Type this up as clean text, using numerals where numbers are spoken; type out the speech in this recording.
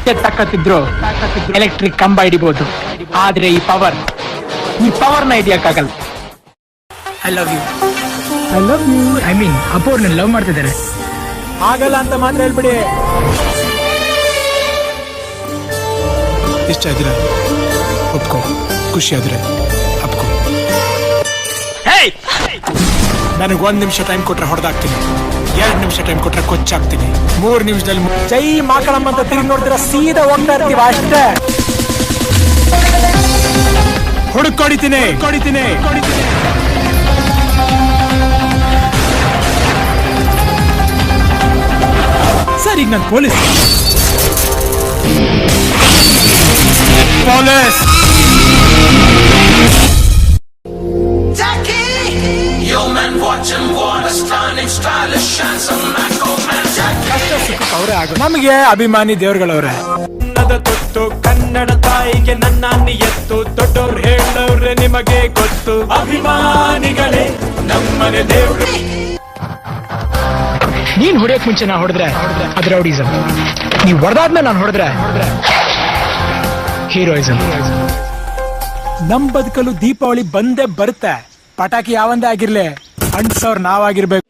ತಾಕತ್ತಿದ್ರು electric ಕಂಬ ಹಿಡಿಬಹುದು, ಆದ್ರೆ ಈ ಪವರ್ ನ ಹಿಡಿಯಕ್ಕಾಗಲ್ಲ. I love you. I mean Appu ಅವ್ರು ನನ್ನ ಲವ್ ಮಾಡ್ತಿದ್ದಾರೆ. ಆಗಲ್ಲ ಅಂತ ಮಾತ್ರ ಹೇಳ್ಬಿಡಿ. ಇಷ್ಟ ಆದ್ರೆ ಒಪ್ಕೋ, ಖುಷಿ ಆದ್ರೆ ಅಪ್ಕೋ. ನನಗೆ 1 ನಿಮಿಷ ಟೈಮ್ ಕೊಟ್ರೆ ಹೊಡೆದಾಗ್ತೀನಿ, 2 ನಿಮಿಷ ಟೈಮ್ ಕೊಟ್ರೆ ಕೊಚ್ಚಾಗ್ತೀನಿ, 3 ನಿಮಿಷದಲ್ಲಿ ಜೈ ಮಾಕಳಮ್ಮ ಅಂತ ತಿರುಗಿ ನೋಡ್ತೀರ, ಸೀದಾ ಹೋಗ್ತಾ ಇರ್ತೀವ ಅಷ್ಟೇ. ಹೊಡ್ಕೊಡಿತೀನಿ. ಸರ್ ಈಗ ನಾನು ಪೊಲೀಸ್. ಅವರೇ ಆಗ ನಮಗೆ ಅಭಿಮಾನಿ ದೇವ್ರುಗಳವ್ರೆ. ತೊಟ್ಟು ಕನ್ನಡ ತಾಯಿಗೆ ನನ್ನ ಎತ್ತು, ದೊಡ್ಡವ್ರು ಹೇಳವ್ರೆ ನಿಮಗೆ ಗೊತ್ತು, ಅಭಿಮಾನಿಗಳೇ ನಮ್ಮನೆ ದೇವ್ರು. ನೀನ್ ಹೊಡಿಯಕ್ ಮುಂಚೆ ನಾ ಹೊಡೆದ್ರೆ ಅದು ರೌಡಿಸಮ್, ನೀವ್ ಹೊಡೆದಾದ್ಮೇಲೆ ನಾನು ಹೊಡೆದ್ರೆ ಹೀರೋಯಿಸಮ್. ನಮ್ ಬದುಕಲು ದೀಪಾವಳಿ ಬಂದೇ ಬರುತ್ತೆ. ಪಟಾಕಿ ಯಾವಂದೇ ಆಗಿರ್ಲಿ, ಅಂಟ್ಸವ್ರು ನಾವಾಗಿರ್ಬೇಕು.